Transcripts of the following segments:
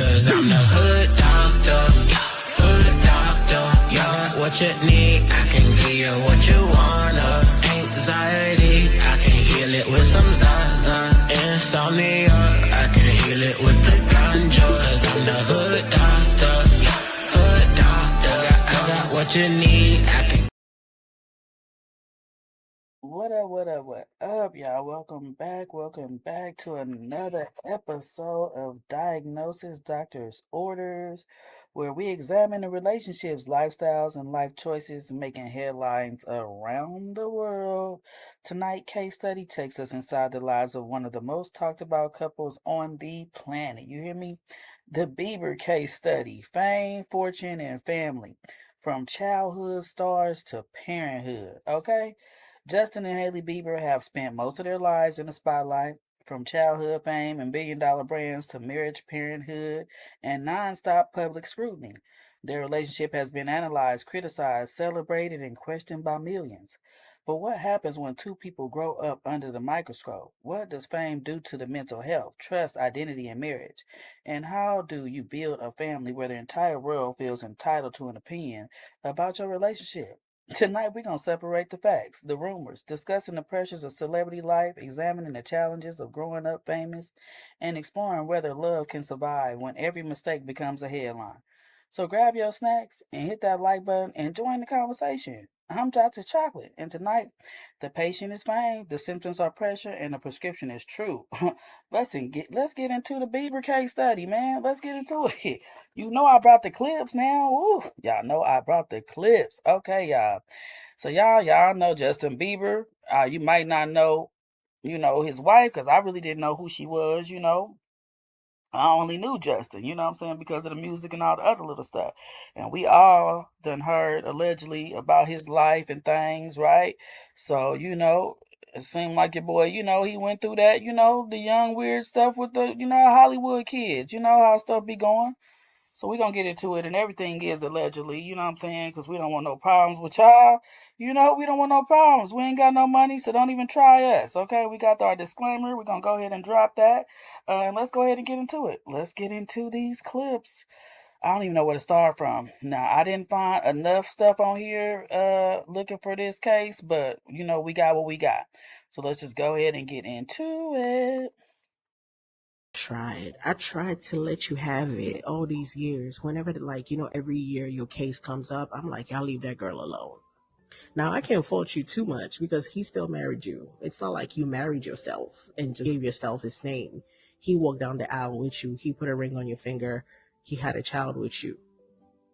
Cause I'm the hood doctor, yeah, what you need, I can give you what you wanna. Anxiety, I can heal it with some Zaza. Insomnia, I can heal it with the ganja. Cause I'm the hood doctor, I got what you need, I can. What up, y'all? Welcome back to another episode of Diagnosis Doctor's Orders, where we examine the relationships, lifestyles, and life choices making headlines around the world. Tonight, case study takes us inside the lives of one of the most talked about couples on the planet. You hear me? The Bieber case study, fame, fortune, and family. From childhood stars to parenthood, okay? Justin and Hailey Bieber have spent most of their lives in the spotlight, from childhood fame and billion-dollar brands to marriage, parenthood, and non-stop public scrutiny. Their relationship has been analyzed, criticized, celebrated, and questioned by millions. But what happens when two people grow up under the microscope? What does fame do to the mental health, trust, identity, and marriage? And how do you build a family where the entire world feels entitled to an opinion about your relationship? Tonight, we're going to separate the facts, the rumors, discussing the pressures of celebrity life, examining the challenges of growing up famous, and exploring whether love can survive when every mistake becomes a headline. So grab your snacks and hit that like button and join the conversation. I'm Dr. Chocolate, and tonight, the patient is fame, the symptoms are pressure, and the prescription is true. let's get into the Bieber case study, man. Let's get into it. You know I brought the clips now. Woo. Y'all know I brought the clips. Okay, y'all. So y'all know Justin Bieber. You might not know, his wife, because I really didn't know who she was. I only knew Justin, you know what I'm saying, because of the music and all the other little stuff. And we all done heard allegedly about his life and things, right? So, it seemed like your boy, he went through that, the young weird stuff with the, Hollywood kids. You know how stuff be going. So we're going to get into it, and everything is allegedly, you know what I'm saying, because we don't want no problems with y'all. We don't want no problems. We ain't got no money, so don't even try us, okay? We got our disclaimer. We're going to go ahead and drop that, and let's go ahead and get into it. Let's get into these clips. I don't even know where to start from. Now, I didn't find enough stuff on here looking for this case, but, we got what we got. So let's just go ahead and get into it. I tried to let you have it all these years. Whenever, every year your case comes up, I'm like, y'all leave that girl alone. Now, I can't fault you too much because he still married you. It's not like you married yourself and just gave yourself his name. He walked down the aisle with you. He put a ring on your finger. He had a child with you.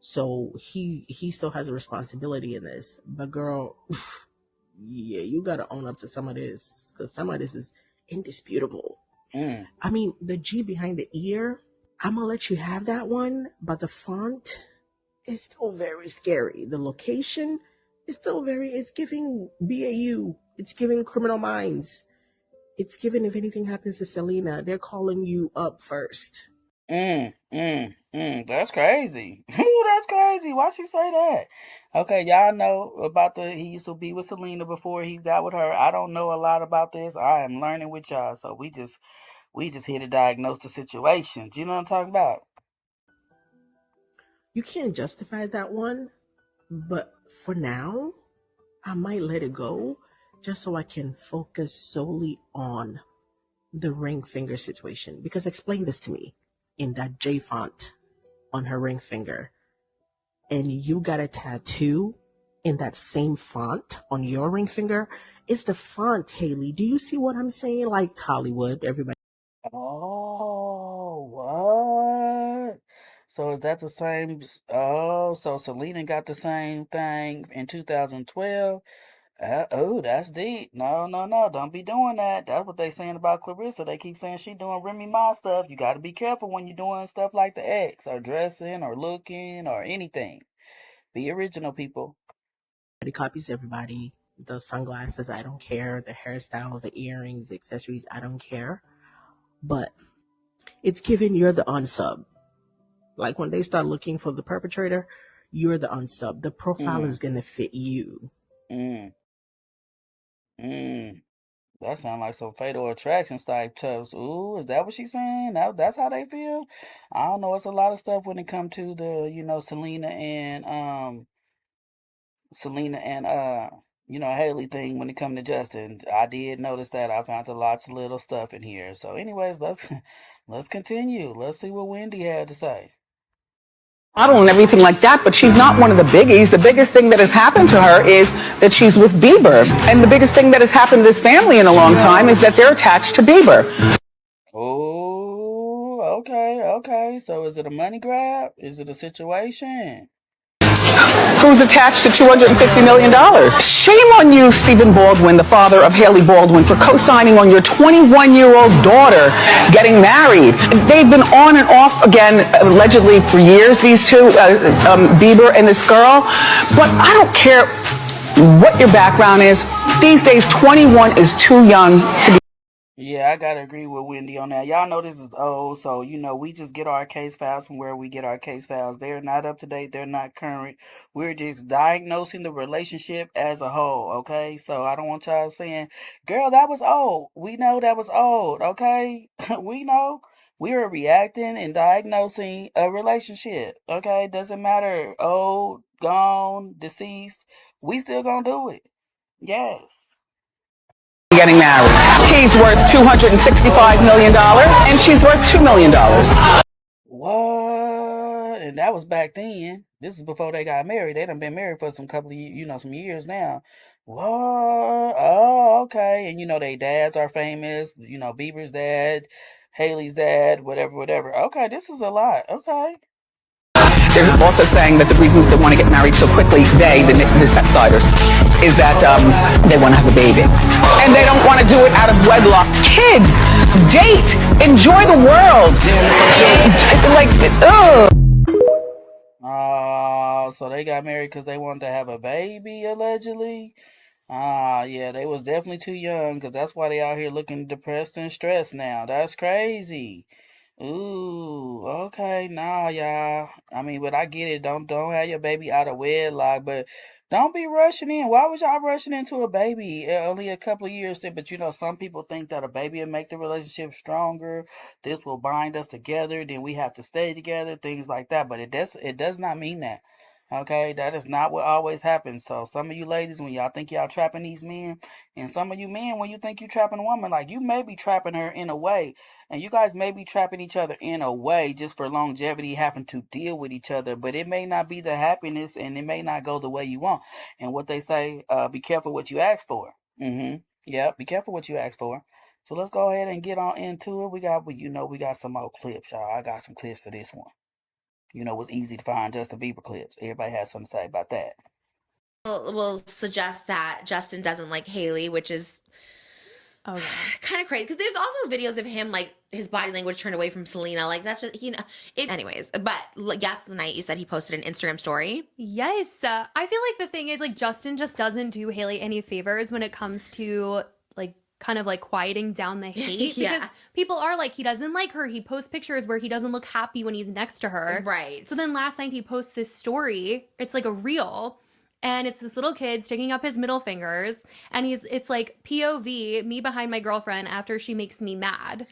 So he still has a responsibility in this. But girl, yeah, you got to own up to some of this because some of this is indisputable. I mean, the G behind the ear, I'm going to let you have that one, but the font is still very scary. The location is still it's giving BAU. It's giving Criminal Minds. It's giving if anything happens to Selena, they're calling you up first. That's crazy. Ooh, that's crazy. Why she say that? Okay, y'all know about he used to be with Selena before he got with her. I don't know a lot about this. I am learning with y'all, so we just here to diagnose the situations. You know what I'm talking about? You can't justify that one, but for now, I might let it go just so I can focus solely on the ring finger situation. Because explain this to me in that J font on her ring finger, and you got a tattoo in that same font on your ring finger. It's the font, Haley. Do you see what I'm saying? Like Hollywood, everybody. Oh, what? So is that the same? Oh, so Selena got the same thing in 2012. Oh, that's deep. No, don't be doing that. That's what they saying about Clarissa. They keep saying she doing Remy Ma stuff. You got to be careful when you're doing stuff like the X or dressing or looking or anything. Be original, people. Copies everybody. The sunglasses, I don't care. The hairstyles, the earrings, the accessories, I don't care. But it's given you're the unsub. Like when they start looking for the perpetrator, you're the unsub. The profile is going to fit you. That sounds like some fatal attraction type stuff. Ooh, is that what she's saying? That's how they feel? I don't know. It's a lot of stuff when it comes to the, Selena and Haley thing when it come to Justin. I did notice that. I found a lots of little stuff in here. So anyways, let's continue. Let's see what Wendy had to say. Model and everything like that, but she's not one of the biggies. The biggest thing that has happened to her is that she's with Bieber. And the biggest thing that has happened to this family in a long time is that they're attached to Bieber. Oh, okay. So is it a money grab? Is it a situation? Who's attached to $250 million. Shame on you, Stephen Baldwin, the father of Haley Baldwin, for co-signing on your 21-year-old daughter getting married. They've been on and off again, allegedly, for years, these two, Bieber and this girl. But I don't care what your background is. These days, 21 is too young to be. Yeah, I gotta agree with Wendy on that. Y'all know this is old, so we just get our case files from where we get our case files. They're not up to date, they're not current. We're just diagnosing the relationship as a whole, okay? So I don't want y'all saying, girl, that was old. We know that was old, okay? We know. We are reacting and diagnosing a relationship, okay? Doesn't matter, old, gone, deceased. We still gonna do it. Yes. Getting married. He's worth $265 million and she's worth $2 million. What? And that was back then. This is before they got married. They done been married for some couple of some years now. What? Oh, okay. And they dads are famous. Bieber's dad, Haley's dad, whatever. Okay, this is a lot. Okay. They're also saying that the reason that they want to get married so quickly, the setsiders, is that they want to have a baby. And they don't want to do it out of wedlock. Kids, date, enjoy the world. Oh, so they got married because they wanted to have a baby, allegedly? Yeah, they was definitely too young because that's why they out here looking depressed and stressed now. That's crazy. Ooh, okay, nah, y'all. I mean, but I get it. Don't have your baby out of wedlock, but don't be rushing in. Why was y'all rushing into a baby? Only a couple of years then, but some people think that a baby will make the relationship stronger. This will bind us together. Then we have to stay together. Things like that. But it does not mean that. Okay, that is not what always happens. So some of you ladies, when y'all think y'all trapping these men, and some of you men, when you think you trapping a woman, like you may be trapping her in a way, and you guys may be trapping each other in a way just for longevity, having to deal with each other, but it may not be the happiness, and it may not go the way you want. And what they say, be careful what you ask for. Yeah, be careful what you ask for. So let's go ahead and get on into it. We got some more clips, y'all. I got some clips for this one. It was easy to find Justin Bieber clips. Everybody has something to say about that. Will suggest that Justin doesn't like Haley, which is kind of crazy because there's also videos of him like his body language turned away from Selena. Like that's just anyways. But yesterday you said he posted an Instagram story. Yes, I feel like the thing is like Justin just doesn't do Haley any favors when it comes to like kind of like quieting down the hate because people are like, he doesn't like her. He posts pictures where he doesn't look happy when he's next to her. Right. So then last night he posts this story. It's like a reel. And it's this little kid sticking up his middle fingers. And it's like POV, me behind my girlfriend after she makes me mad.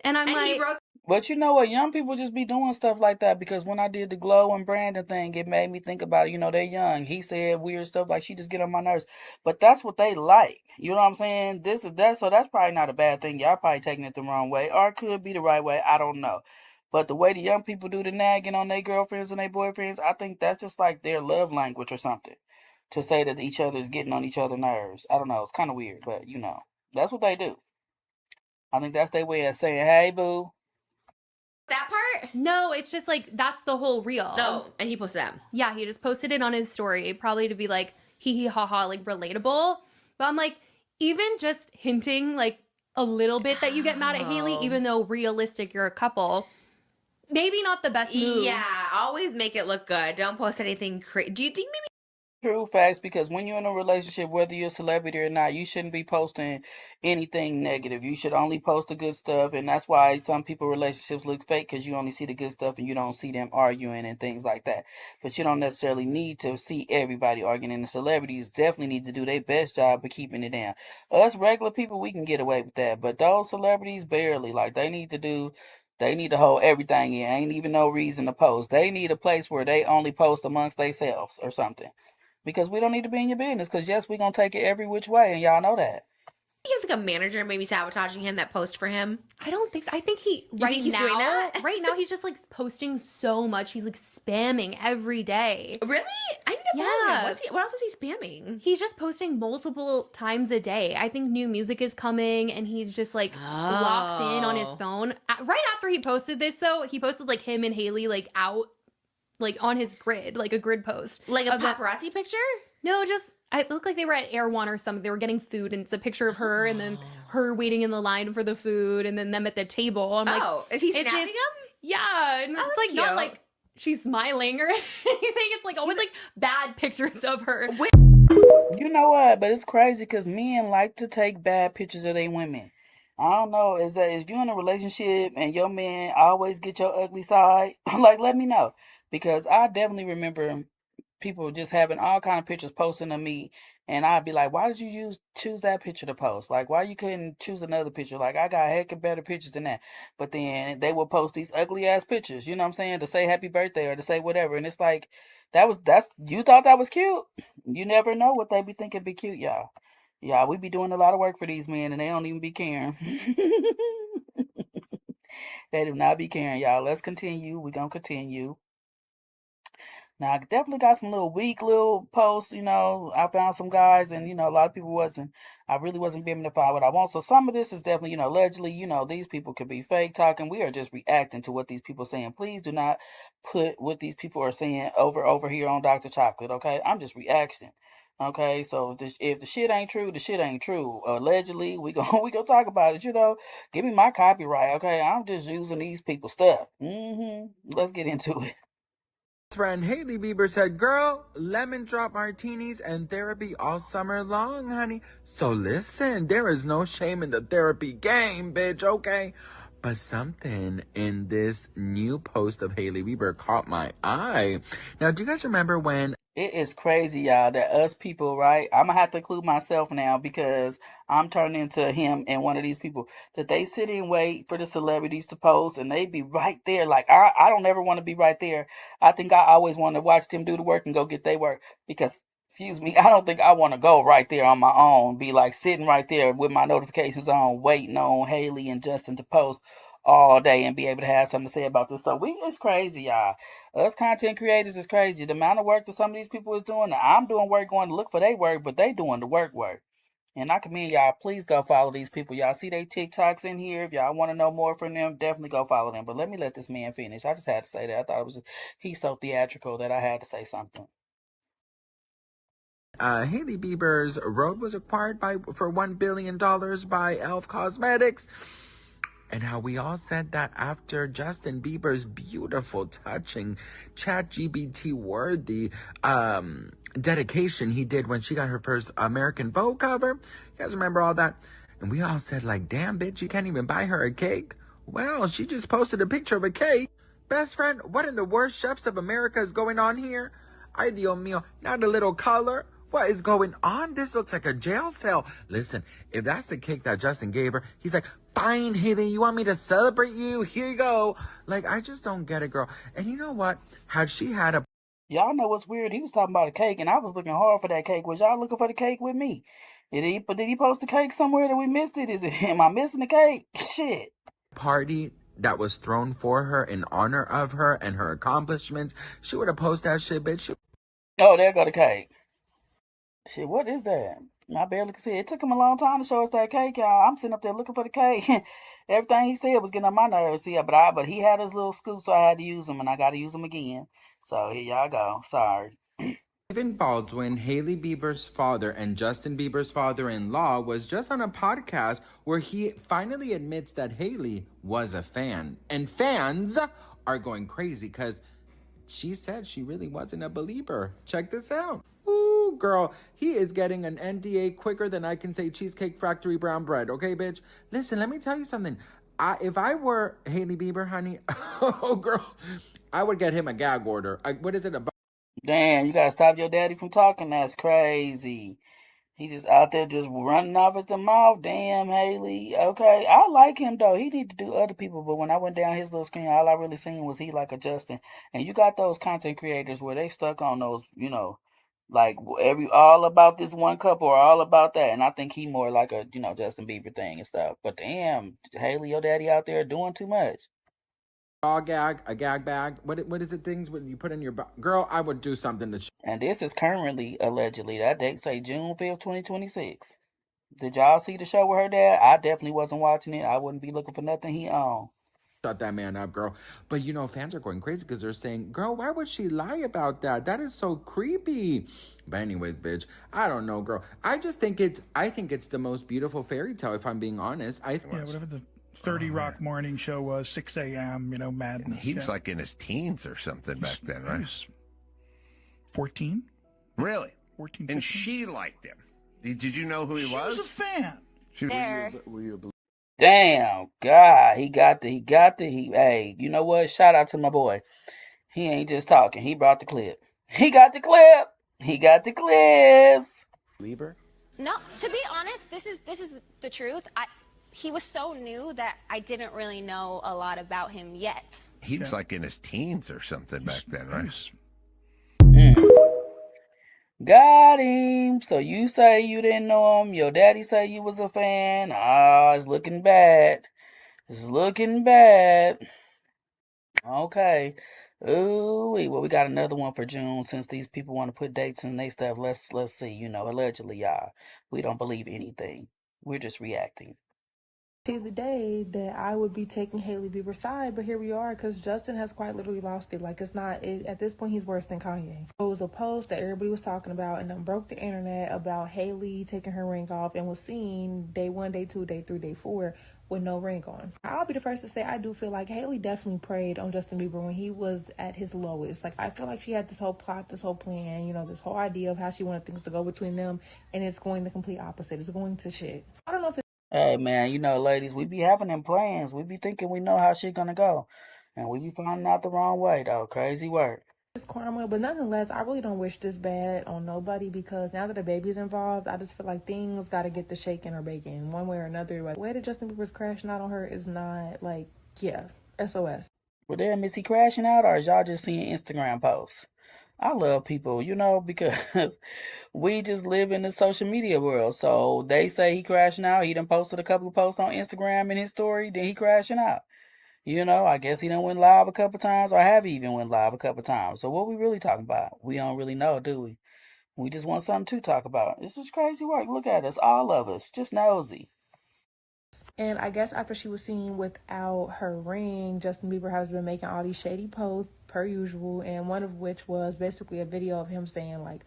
And I'm like... But you know what? Young people just be doing stuff like that because when I did the Glow and Brandon thing, it made me think about it. They're young. He said weird stuff like she just get on my nerves. But that's what they like. You know what I'm saying? This is that. So that's probably not a bad thing. Y'all probably taking it the wrong way. Or it could be the right way. I don't know. But the way the young people do the nagging on their girlfriends and their boyfriends, I think that's just like their love language or something. To say that each other is getting on each other's nerves. I don't know. It's kind of weird. But, that's what they do. I think that's their way of saying, hey, boo. That part? No, it's just like that's the whole reel. No, and he posted that. Yeah, he just posted it on his story, probably to be like hee hee ha ha, like relatable. But I'm like, even just hinting like a little bit that you get mad at Haley, even though realistic you're a couple, maybe not the best move. Yeah, always make it look good. Don't post anything crazy. Do you think maybe True facts, because when you're in a relationship, whether you're a celebrity or not, you shouldn't be posting anything negative. You should only post the good stuff, and that's why some people relationships look fake, because you only see the good stuff and you don't see them arguing and things like that. But you don't necessarily need to see everybody arguing, and the celebrities definitely need to do their best job of keeping it down. Us regular people, we can get away with that, but those celebrities barely. Like they need to hold everything in. Ain't even no reason to post. They need a place where they only post amongst themselves or something. Because we don't need to be in your business. Because yes, we're gonna take it every which way, and y'all know that. He has like a manager maybe sabotaging him that post for him. I don't think so. I think he's doing that? right now he's just like posting so much. He's like spamming every day. Really? I need to follow him. What else is he spamming? He's just posting multiple times a day. I think new music is coming, and he's just like locked in on his phone. Right after he posted this, though, he posted like him and Haley like out, like on his grid, like a grid post, like a paparazzi picture. No, just it looked like they were at Air One or something. They were getting food, and it's a picture of her, and then her waiting in the line for the food, and then them at the table. I'm like, is he snapping them? Yeah, and it's like cute. not like she's smiling or anything. It's like always like bad pictures of her. You know what? But it's crazy because men like to take bad pictures of their women. I don't know. Is that if you're in a relationship and your man always get your ugly side, like let me know, because I definitely remember people just having all kind of pictures posting of me, and I'd be like, why did you choose that picture to post? Like, why you couldn't choose another picture? Like, I got heck of better pictures than that. But then they will post these ugly ass pictures, you know what I'm saying, to say happy birthday or to say whatever. And it's like, that's you thought that was cute. You never know what they be thinking be cute, y'all. Yeah, we be doing a lot of work for these men, and they don't even be caring. They do not be caring, y'all. Let's continue. We're gonna continue. Now, I definitely got some weak little posts, I found some guys, and, a lot of people I really wasn't being able to find what I want. So some of this is definitely, allegedly, these people could be fake talking. We are just reacting to what these people are saying. Please do not put what these people are saying over here on Dr. Chocolate, okay? I'm just reacting. Okay, so if the shit ain't true, the shit ain't true. Allegedly, we gonna talk about it, Give me my copyright, okay? I'm just using these people's stuff. Let's get into it. Friend Hailey Bieber said, girl, lemon drop martinis and therapy all summer long, honey. So listen, there is no shame in the therapy game, bitch, okay? But something in this new post of Hailey Bieber caught my eye. Now, do you guys remember when... It is crazy, y'all, that us people, right? I'm going to have to include myself now because I'm turning into him and one of these people. That they sit and wait for the celebrities to post and they be right there. Like, I don't ever want to be right there. I think I always want to watch them do the work and go get their work because... Excuse me, I don't think I want to go right there on my own, be like sitting right there with my notifications on, waiting on Haley and Justin to post all day and be able to have something to say about this. So it's crazy, y'all. Us content creators is crazy. The amount of work that some of these people is doing, I'm doing work going to look for their work, but they doing the work. And I commend y'all. Please go follow these people. Y'all see they TikToks in here. If y'all want to know more from them, definitely go follow them. But let me let this man finish. I just had to say that. I thought he's so theatrical that I had to say something. Hailey Bieber's road was acquired for $1 billion by Elf Cosmetics. And how we all said that after Justin Bieber's beautiful, touching, ChatGPT worthy dedication he did when she got her first American Vogue cover. You guys remember all that? And we all said, like, damn, bitch, you can't even buy her a cake. Well, she just posted a picture of a cake. Best friend, what in the worst chefs of America is going on here? Ay, Dios mío, not a little color. What is going on? This looks like a jail cell. Listen, if that's the cake that Justin gave her, he's like, fine, Hailey, you want me to celebrate you? Here you go. Like, I just don't get it, girl. And you know what? Had she had a... Y'all know what's weird? He was talking about a cake, and I was looking hard for that cake. Was y'all looking for the cake with me? Did he post the cake somewhere that we missed it? Am I missing the cake? Shit. Party that was thrown for her in honor of her and her accomplishments. She would have posted that shit, bitch. Oh, there go the cake. Shit, what is that? I barely could see it. It took him a long time to show us that cake, y'all. I'm sitting up there looking for the cake. Everything he said was getting on my nerves. Yeah, but he had his little scoop, so I had to use him, and I got to use him again. So here y'all go. Sorry. Stephen Baldwin, Hailey Bieber's father and Justin Bieber's father-in-law, was just on a podcast where he finally admits that Hailey was a fan. And fans are going crazy because she said she really wasn't a believer. Check this out. Ooh, girl, he is getting an NDA quicker than I can say Cheesecake Factory brown bread. Okay, bitch? Listen, let me tell you something. If I were Hailey Bieber, honey, oh, girl, I would get him a gag order. What is it about? Damn, you gotta stop your daddy from talking. That's crazy. He just out there just running off at the mouth. Damn, Haley. Okay, I like him though. He need to do other people, but when I went down his little screen, all I really seen was he like adjusting. And you got those content creators where they stuck on those, like all about this one couple or all about that. And I think he more like a Justin Bieber thing and stuff. But damn, Haley, your daddy out there doing too much. A gag bag. What is it? Things when you put in your girl? I would do something to. And this is currently allegedly that date say June 5th, 2026. Did y'all see the show with her dad? I definitely wasn't watching it. I wouldn't be looking for nothing he owned. Shut that man up, girl. But fans are going crazy because they're saying, girl, why would she lie about that? That is so creepy. But anyways, bitch, I don't know, girl. I think it's the most beautiful fairy tale, if I'm being honest. Whatever the 30 Rock morning show was, 6 a.m., madness. He was like in his teens or something back then, right? He was 14. Really? 14, 15. And she liked him. Did you know who he was? She was a fan. Damn, God, hey, you know what? Shout out to my boy. He ain't just talking. He brought the clip. He got the clip. He got the clips. Bieber? No, to be honest, this is the truth. He was so new that I didn't really know a lot about him yet. He was like in his teens or something back then, right? Got him. So you say you didn't know him. Your daddy say you was a fan. It's looking bad. It's looking bad. Okay. Ooh, well, we got another one for June. Since these people want to put dates in their stuff, let's see. Allegedly, y'all, we don't believe anything. We're just reacting. See the day that I would be taking Hailey Bieber's side, but here we are because Justin has quite literally lost it. Like, at this point, he's worse than Kanye. It was a post that everybody was talking about and then broke the internet about Hailey taking her ring off and was seen day 1, day 2, day 3, day 4 with no ring on. I'll be the first to say I do feel like Hailey definitely preyed on Justin Bieber when he was at his lowest. Like, I feel like she had this whole plot, this whole plan, this whole idea of how she wanted things to go between them, and it's going the complete opposite. It's going to shit. I don't know if Hey, man, ladies, we be having them plans. We be thinking we know how shit gonna go. And we be finding out the wrong way, though. Crazy work. It's karma, but nonetheless, I really don't wish this bad on nobody because now that a baby's involved, I just feel like things got to get the shaking or baking one way or another. Like, the way that Justin Bieber's crashing out on her is not, SOS. Well, damn, is he crashing out or is y'all just seeing Instagram posts? I love people, because we just live in the social media world. So they say he crashing out. He done posted a couple of posts on Instagram in his story. Then he crashing out. I guess he done went live a couple times or have even went live a couple times. So what we really talking about? We don't really know, do we? We just want something to talk about. This is crazy work. Look at us, all of us, just nosy. And I guess after she was seen without her ring, Justin Bieber has been making all these shady posts per usual, and one of which was basically a video of him saying, not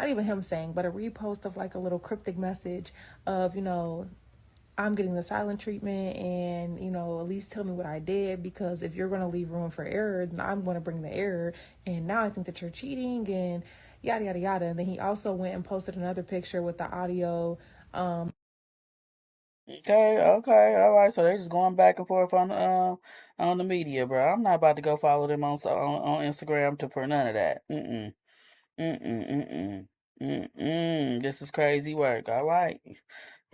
even him saying, but a repost of a little cryptic message of, I'm getting the silent treatment and, at least tell me what I did, because if you're going to leave room for error, then I'm going to bring the error. And now I think that you're cheating and yada, yada, yada. And then he also went and posted another picture with the audio. Okay, all right. So they're just going back and forth on the media, bro. I'm not about to go follow them on Instagram for none of that. This is crazy work. All right,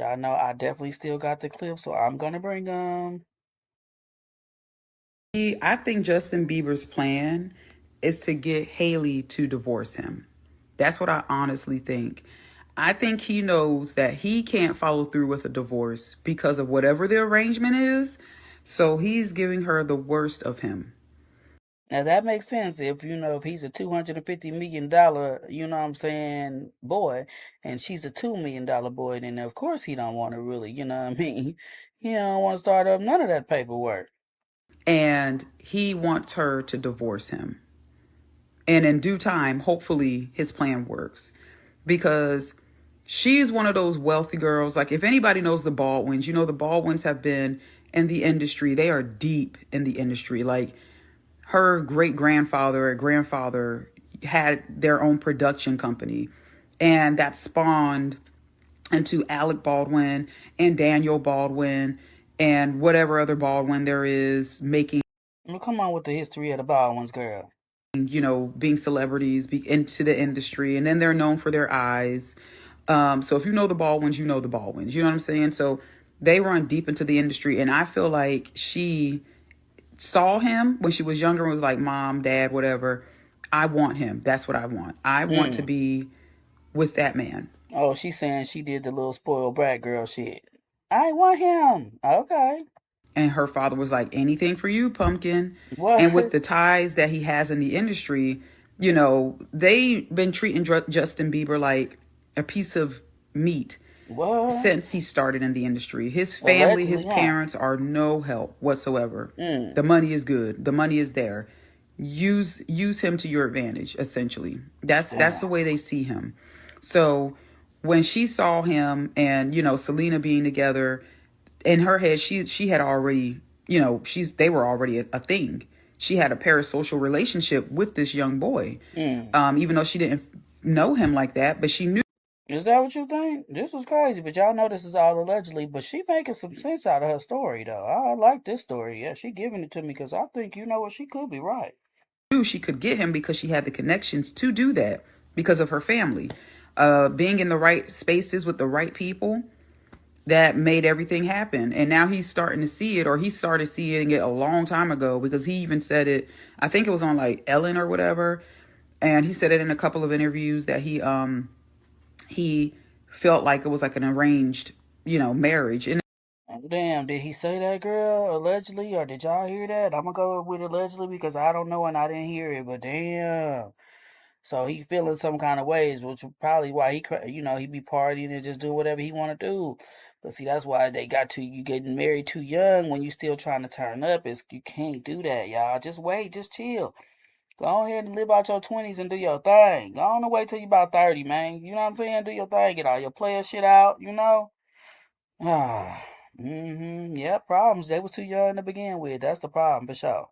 y'all know I definitely still got the clip, so I'm gonna bring them. I think Justin Bieber's plan is to get Hailey to divorce him. That's what I honestly think. I think he knows that he can't follow through with a divorce because of whatever the arrangement is. So he's giving her the worst of him. Now that makes sense if he's a $250 million, boy, and she's a $2 million boy, then of course he don't want to really, He don't want to start up none of that paperwork. And he wants her to divorce him. And in due time, hopefully his plan works. Because she's one of those wealthy girls. Like, if anybody knows the Baldwins, the Baldwins have been in the industry. They are deep in the industry. Like, her great-grandfather or grandfather had their own production company. And that spawned into Alec Baldwin and Daniel Baldwin and whatever other Baldwin there is making. Well, come on with the history of the Baldwins, girl. Being celebrities, into the industry, and then they're known for their eyes. So if you know the Baldwins, you know the Baldwins. You know what I'm saying? So they run deep into the industry, and I feel like she saw him when she was younger and was like, Mom, Dad, whatever. I want him. That's what I want. I want to be with that man. Oh, she's saying she did the little spoiled brat girl shit. I want him. Okay. And her father was like, anything for you, pumpkin. What? And with the ties that he has in the industry, they've been treating Justin Bieber like a piece of meat. What? Since he started in the industry. His family, his parents are no help whatsoever. The money is good. The money is there. Use him to your advantage, essentially. That's the way they see him. So when she saw him and, Selena being together, in her head, she had already, they were already a thing. She had a parasocial relationship with this young boy. Even though she didn't know him like that, but she knew. Is that what you think? This was crazy, but y'all know this is all allegedly, but she making some sense out of her story, though. I like this story. Yeah, she giving it to me because I think, she could be right. She could get him because she had the connections to do that because of her family. Being in the right spaces with the right people, that made everything happen. And now he's starting to see it, or he started seeing it a long time ago, because he even said it, I think it was on like Ellen or whatever. And he said it in a couple of interviews that he felt like it was like an arranged, marriage. And damn, did he say that, girl, allegedly, or did y'all hear that? I'm gonna go with allegedly because I don't know and I didn't hear it, but damn. So he feeling some kind of ways, which is probably why he be partying and just doing whatever he want to do. But see, that's why they got you getting married too young when you still trying to turn up. You can't do that, y'all. Just wait, just chill. Go ahead and live out your 20s and do your thing. Go on and wait till you about 30, man. You know what I'm saying? Do your thing. Get all your player shit out, Yeah, problems. They was too young to begin with. That's the problem, for sure.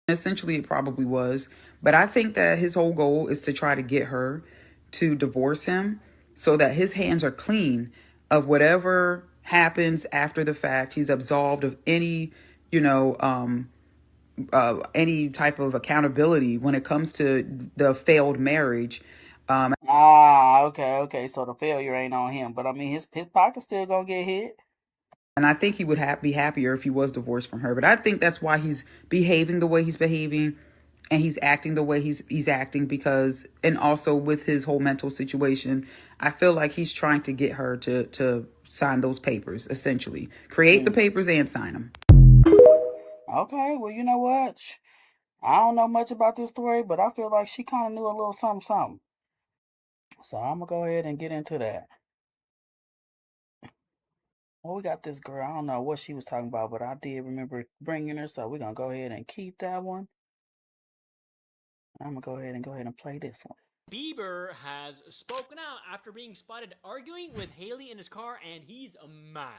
Essentially, it probably was. But I think that his whole goal is to try to get her to divorce him so that his hands are clean of whatever happens after the fact. He's absolved of any, any type of accountability when it comes to the failed marriage. Okay. So the failure ain't on him. But I mean, his pocket's still gonna get hit. And I think he would be happier if he was divorced from her. But I think that's why he's behaving the way he's behaving and he's acting the way he's acting, because, and also with his whole mental situation, I feel like he's trying to get her to sign those papers, essentially. Create the papers and sign them. Okay, well, you know what? I don't know much about this story, but I feel like she kind of knew a little something. So I'm going to go ahead and get into that. Well, we got this girl. I don't know what she was talking about, but I did remember bringing her, so we're going to go ahead and keep that one. I'm going to go ahead and play this one. Bieber has spoken out after being spotted arguing with Hailey in his car, and he's mad.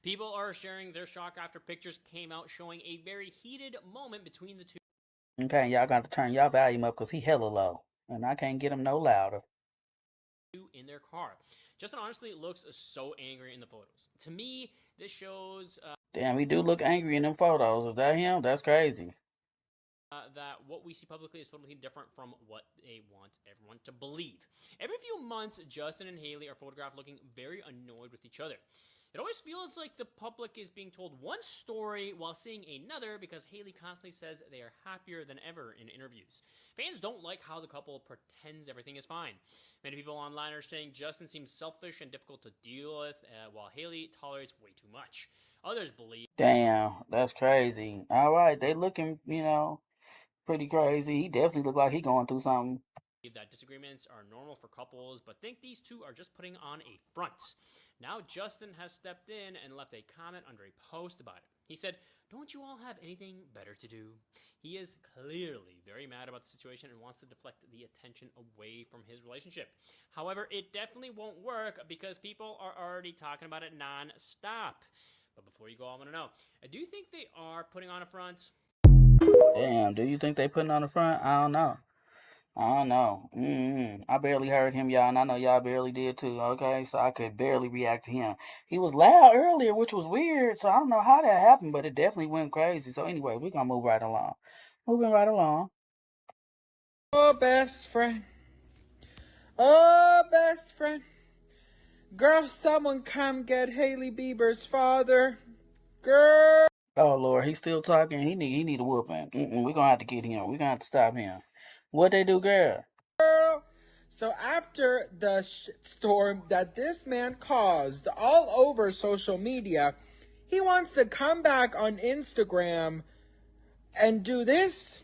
People are sharing their shock after pictures came out showing a very heated moment between the two. Okay, y'all got to turn y'all volume up because he hella low, and I can't get him no louder. In their car. Justin honestly looks so angry in the photos. To me, this shows... Damn, he do look angry in them photos. Is that him? That's crazy. That what we see publicly is totally different from what they want everyone to believe. Every few months, Justin and Hailey are photographed looking very annoyed with each other. It always feels like the public is being told one story while seeing another, because Hailey constantly says they are happier than ever in interviews. Fans don't like how the couple pretends everything is fine. Many people online are saying Justin seems selfish and difficult to deal with, while Hailey tolerates way too much. Others believe... Damn, that's crazy. All right, they looking, pretty crazy. He definitely look like he going through something. That disagreements are normal for couples, but think these two are just putting on a front. Now Justin has stepped in and left a comment under a post about it. He said, "Don't you all have anything better to do?" He is clearly very mad about the situation and wants to deflect the attention away from his relationship. However, it definitely won't work because people are already talking about it non-stop. But before you go, I want to know, do you think they are putting on a front? Damn, do you think they putting on the front? I don't know. I don't know. I barely heard him, y'all, and I know y'all barely did too. Okay, so I could barely react to him. He was loud earlier, which was weird. So I don't know how that happened, but it definitely went crazy. So anyway, we're gonna move right along. Moving right along. Oh, best friend. Oh, best friend. Girl, someone come get Hailey Bieber's father. Girl. Oh Lord, he's still talking. He need a whooping. We're gonna have to get him. We're gonna have to stop him. What they do, girl? So after the shitstorm that this man caused all over social media, he wants to come back on Instagram and do this.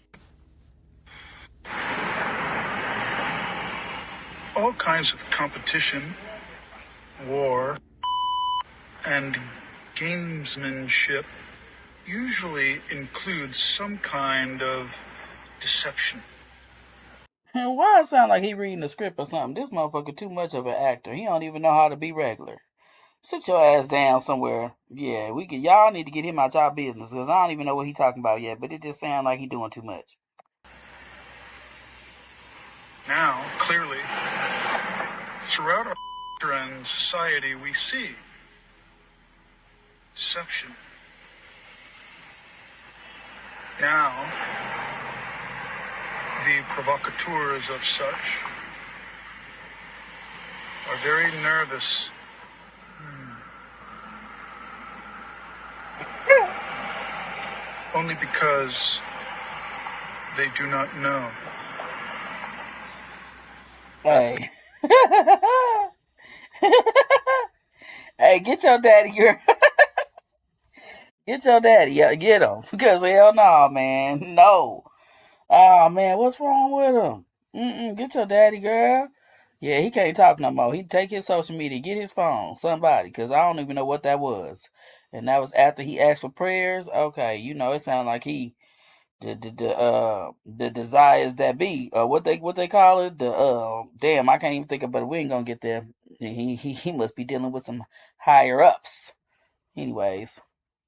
All kinds of competition, war, and gamesmanship usually includes some kind of deception. Why it sound like he reading the script or something? This motherfucker too much of an actor. He don't even know how to be regular. Sit your ass down somewhere. Yeah, y'all need to get him out y'all business, because I don't even know what he talking about yet, but it just sound like he doing too much. Now, clearly, throughout our culture and society, we see deception. Now, the provocateurs of such are very nervous. Only because they do not know. Hey. Hey, get your daddy, girl. Get your daddy. Yeah, get him. Because hell no, man. No. Oh, man, what's wrong with him? Get your daddy, girl. Yeah, he can't talk no more. He take his social media, get his phone, somebody, because I don't even know what that was. And that was after he asked for prayers. Okay, it sounded like he the desires that be, what they call it, damn, I can't even think of it. We ain't gonna get there. He must be dealing with some higher ups. Anyways.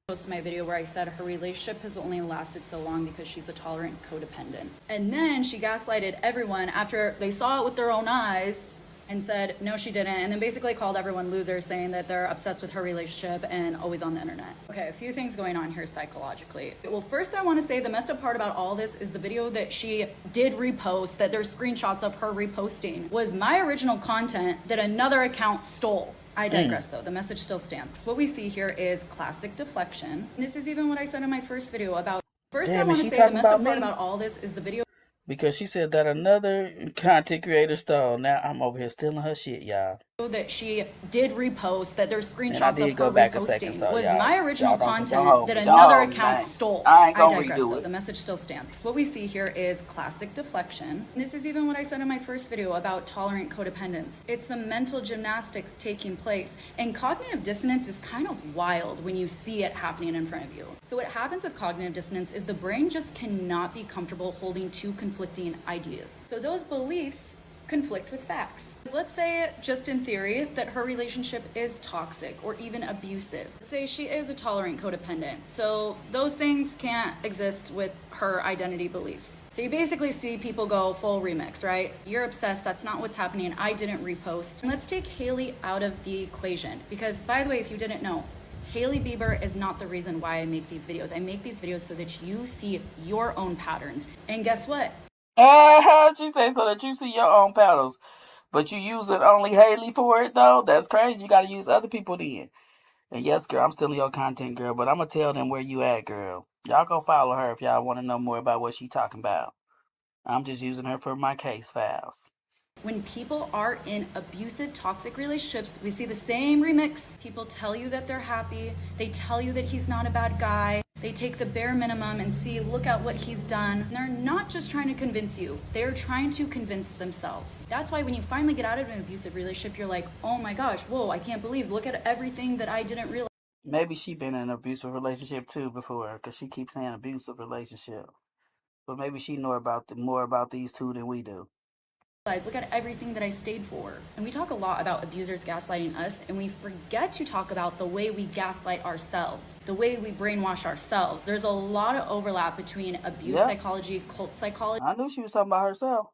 Posted my video where I said her relationship has only lasted so long because she's a tolerant codependent. And then she gaslighted everyone after they saw it with their own eyes and said, no, she didn't. And then basically called everyone losers, saying that they're obsessed with her relationship and always on the internet. Okay, a few things going on here psychologically. Well, first I want to say the messed up part about all this is the video that she did repost, that there's screenshots of her reposting, was my original content that another account stole. I digress though, the message still stands. So what we see here is classic deflection. And this is even what I said in my first video about, first I want to say the messed up part about all this is the video. Because she said that another content creator stole. Now I'm over here stealing her shit, y'all. That she did repost, that there's screenshots of her reposting, so was my original content that another account stole. I digress though, the message still stands. So what we see here is classic deflection. And this is even what I said in my first video about tolerant codependence. It's the mental gymnastics taking place, and cognitive dissonance is kind of wild when you see it happening in front of you. So what happens with cognitive dissonance is the brain just cannot be comfortable holding two conflicting ideas. So those beliefs conflict with facts. Let's say, just in theory, that her relationship is toxic or even abusive. Let's say she is a tolerant codependent. So those things can't exist with her identity beliefs. So you basically see people go full remix, right? You're obsessed, that's not what's happening, I didn't repost. And let's take Hailey out of the equation. Because, by the way, if you didn't know, Hailey Bieber is not the reason why I make these videos. I make these videos so that you see your own patterns. And guess what? She say so that you see your own patterns. But you using only Hailey for it, though? That's crazy. You got to use other people then. And yes, girl, I'm stealing your content, girl. But I'm going to tell them where you at, girl. Y'all go follow her if y'all want to know more about what she talking about. I'm just using her for my case files. When people are in abusive, toxic relationships, we see the same remix. People tell you that they're happy. They tell you that he's not a bad guy. They take the bare minimum and see, look at what he's done. And they're not just trying to convince you. They're trying to convince themselves. That's why when you finally get out of an abusive relationship, you're like, oh my gosh, whoa, I can't believe, look at everything that I didn't realize. Maybe she been in an abusive relationship too before, because she keeps saying abusive relationship. But maybe she know more about these two than we do. Look at everything that I stayed for. And we talk a lot about abusers gaslighting us, and we forget to talk about the way we gaslight ourselves, the way we brainwash ourselves. There's a lot of overlap between abuse psychology, cult psychology. I knew she was talking about herself.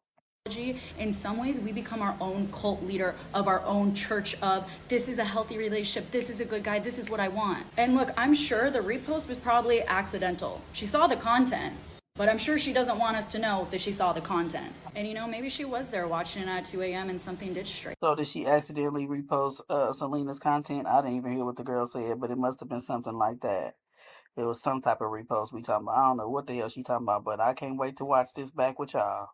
In some ways, we become our own cult leader of our own church of, this is a healthy relationship, this is a good guy, this is what I want. And look, I'm sure the repost was probably accidental. She saw the content, but I'm sure she doesn't want us to know that she saw the content. And you know, maybe she was there watching it at 2 a.m. and something did strike. So did she accidentally repost Selena's content? I didn't even hear what the girl said, but it must have been something like that. It was some type of repost we talking about. I don't know what the hell she talking about, but I can't wait to watch this back with y'all.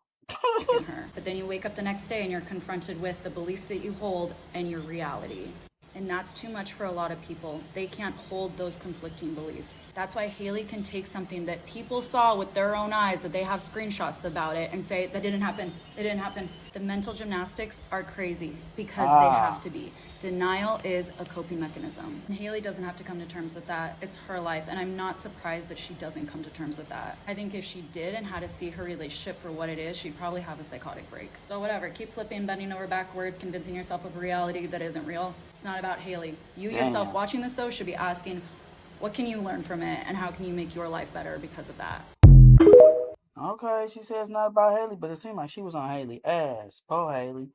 Her. But then you wake up the next day and you're confronted with the beliefs that you hold and your reality. And that's too much for a lot of people. They can't hold those conflicting beliefs. That's why Hailey can take something that people saw with their own eyes, that they have screenshots about it, and say, that didn't happen. It didn't happen. The mental gymnastics are crazy because they have to be. Denial is a coping mechanism. And Hailey doesn't have to come to terms with that. It's her life, and I'm not surprised that she doesn't come to terms with that. I think if she did and had to see her relationship for what it is, she'd probably have a psychotic break. So whatever, keep flipping, bending over backwards, convincing yourself of a reality that isn't real. It's not about Hailey. You yourself watching this, though, should be asking, what can you learn from it, and how can you make your life better because of that? Okay, she says it's not about Hailey, but it seemed like she was on Hailey ass. Poor Hailey.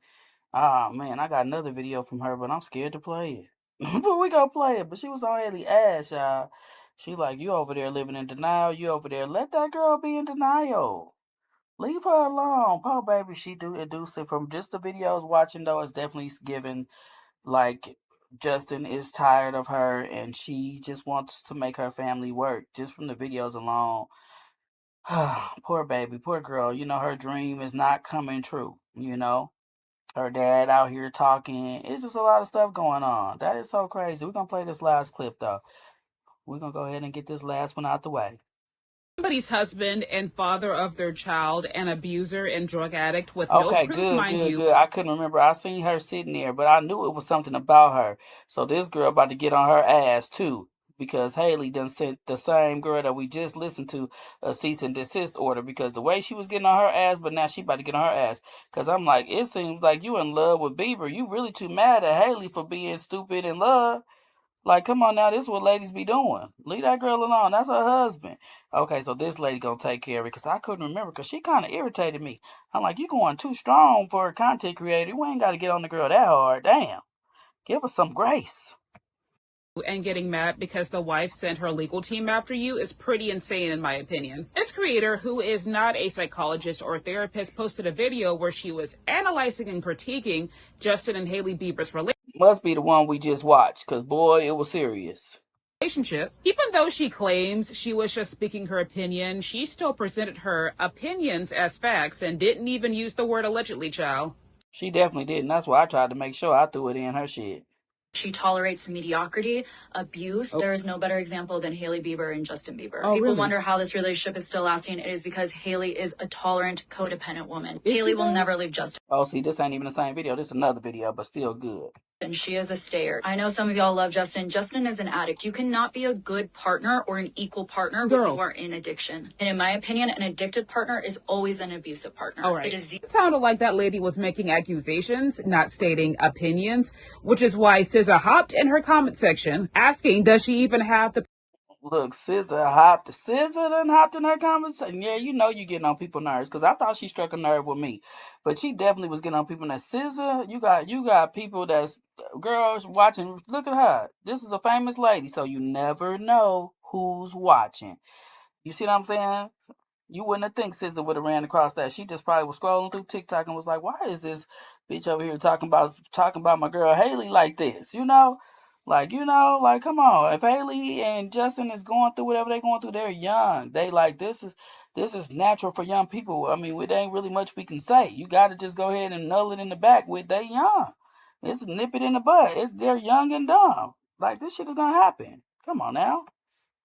Ah, man, I got another video from her, but I'm scared to play it. But we gonna play it. But she was on Hailey ass, y'all. She like, you over there living in denial. You over there. Let that girl be in denial. Leave her alone. Poor baby, she do it from just the videos watching, though. It's definitely given like Justin is tired of her and she just wants to make her family work just from the videos alone. Poor baby, poor girl. You know, her dream is not coming true, you know? Her dad out here talking. It's just a lot of stuff going on. That is so crazy. We're going to play this last clip, though. We're going to go ahead and get this last one out the way. Somebody's husband and father of their child, an abuser and drug addict with no proof, good. I couldn't remember. I seen her sitting there, but I knew it was something about her. So this girl about to get on her ass, too. Because Hailey done sent the same girl that we just listened to a cease and desist order. Because the way she was getting on her ass, but now she about to get on her ass. Because I'm like, it seems like you in love with Bieber. You really too mad at Hailey for being stupid in love. Like, come on now, this is what ladies be doing. Leave that girl alone. That's her husband. Okay, so this lady gonna take care of it. Because I couldn't remember. Because she kind of irritated me. I'm like, you going too strong for a content creator. We ain't got to get on the girl that hard. Damn. Give her some grace. And getting mad because the wife sent her legal team after you is pretty insane, in my opinion. This creator, who is not a psychologist or therapist, posted a video where she was analyzing and critiquing Justin and Hailey Bieber's relationship. Must be the one we just watched, because, boy, it was serious. Even though she claims she was just speaking her opinion, she still presented her opinions as facts and didn't even use the word allegedly, child. She definitely didn't. That's why I tried to make sure I threw it in her shit. She tolerates mediocrity, abuse. There is no better example than Hailey Bieber and Justin Bieber. People wonder how this relationship is still lasting. It is because Hailey is a tolerant, codependent woman. Hailey will never leave Justin. Oh, see, this ain't even the same video. This is another video, but still good. And she is a stayer. I know some of y'all love Justin. Justin is an addict. You cannot be a good partner or an equal partner when you are in addiction. And in my opinion, an addicted partner is always an abusive partner. All right. It sounded like that lady was making accusations, not stating opinions, which is why SZA hopped in her comment section asking, does she even have the... Look, SZA done hopped in her comments. And yeah, you know you getting on people's nerves. Because I thought she struck a nerve with me. But she definitely was getting on people. That SZA, you got people that's, girls watching. Look at her. This is a famous lady. So you never know who's watching. You see what I'm saying? You wouldn't have think SZA would have ran across that. She just probably was scrolling through TikTok and was like, why is this bitch over here talking about my girl Hailey like this? You know? Like, come on. If Hailey and Justin is going through whatever they're going through, they're young. They like, this is natural for young people. I mean, it ain't really much we can say. You got to just go ahead and null it in the back with they young. It's nip it in the bud. They're young and dumb. Like, this shit is going to happen. Come on now.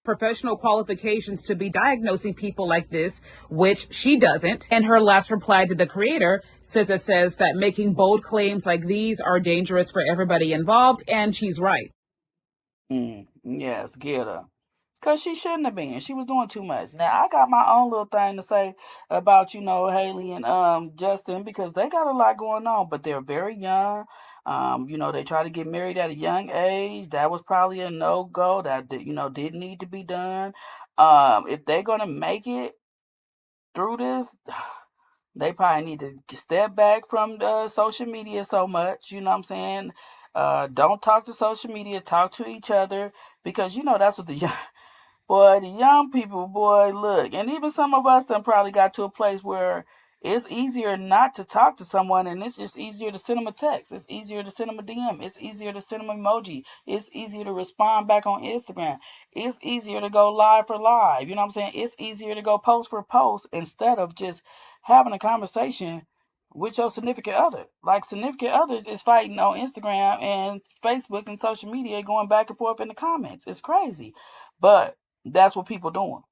Professional qualifications to be diagnosing people like this, which she doesn't. And her last reply to the creator says that making bold claims like these are dangerous for everybody involved, and she's right. Yes, get her. Because she shouldn't have been. She was doing too much. Now, I got my own little thing to say about, Hailey and Justin, because they got a lot going on, but they're very young. They try to get married at a young age. That was probably a no-go. That, didn't need to be done. If they're going to make it through this, They probably need to step back from social media so much. You know what I'm saying? Don't talk to social media. Talk to each other, because you know that's what the young people, boy, look. And even some of us done probably got to a place where it's easier not to talk to someone, and it's just easier to send them a text. It's easier to send them a DM. It's easier to send them an emoji. It's easier to respond back on Instagram. It's easier to go live for live. You know what I'm saying? It's easier to go post for post instead of just having a conversation with your significant other. Like, significant others is fighting on Instagram and Facebook and social media, going back and forth in the comments. It's crazy. But that's what people doing.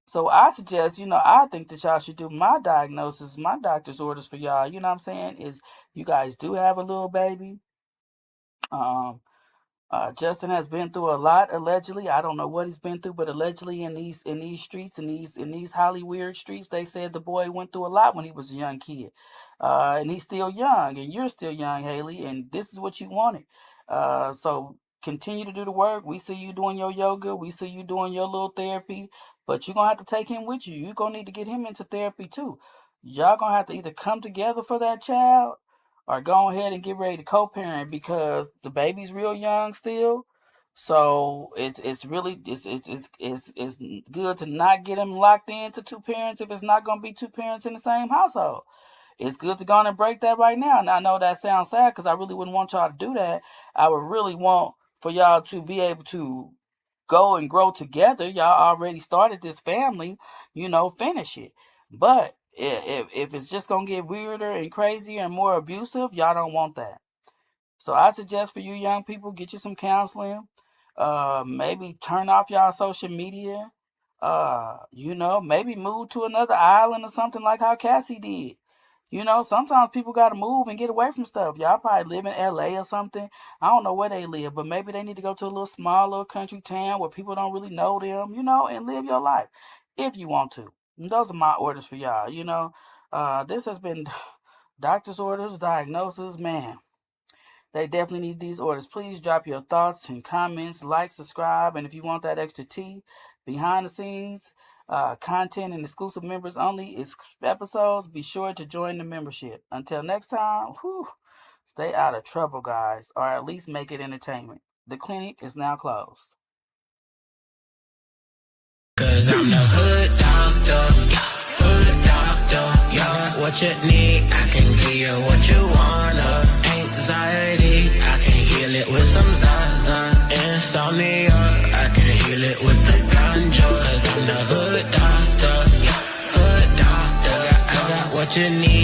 So I suggest, I think that y'all should do my diagnosis, my doctor's orders for y'all. You know what I'm saying? Is you guys do have a little baby. Justin has been through a lot, allegedly. I don't know what he's been through, but allegedly in these streets, in these Hollywood streets, they said the boy went through a lot when he was a young kid. And he's still young, and you're still young, Haley, and this is what you wanted. So continue to do the work. We see you doing your yoga. We see you doing your little therapy, but you're going to have to take him with you. You're going to need to get him into therapy too. Y'all going to have to either come together for that child or go ahead and get ready to co-parent, because the baby's real young still. So it's good to not get him locked into two parents if it's not going to be two parents in the same household. It's good to go on and break that right now. And I know that sounds sad, because I really wouldn't want y'all to do that. I would really want for y'all to be able to go and grow together. Y'all already started this family, finish it. But if it's just going to get weirder and crazier and more abusive, y'all don't want that. So I suggest for you young people, get you some counseling. Maybe turn off y'all social media. Maybe move to another island or something, like how Cassie did. Sometimes people got to move and get away from stuff. Y'all probably live in LA or something. I don't know where they live, but maybe they need to go to a little small little country town where people don't really know them, and live your life if you want to. And those are my orders for y'all. This has been doctor's orders, diagnosis. Man, they definitely need these orders. Please drop your thoughts and comments, like, subscribe, and if you want that extra tea, behind the scenes, content and exclusive members only episodes, be sure to join the membership. Until next time, stay out of trouble, guys, or at least make it entertainment. The clinic is now closed. 'Cause I'm the hood doctor, you're what you need, I can give you what you wanna. Anxiety, I can heal it with some Zaza. Insomnia, I can heal it with the ganja. 'Cause I'm the hood doctor, I got what you need.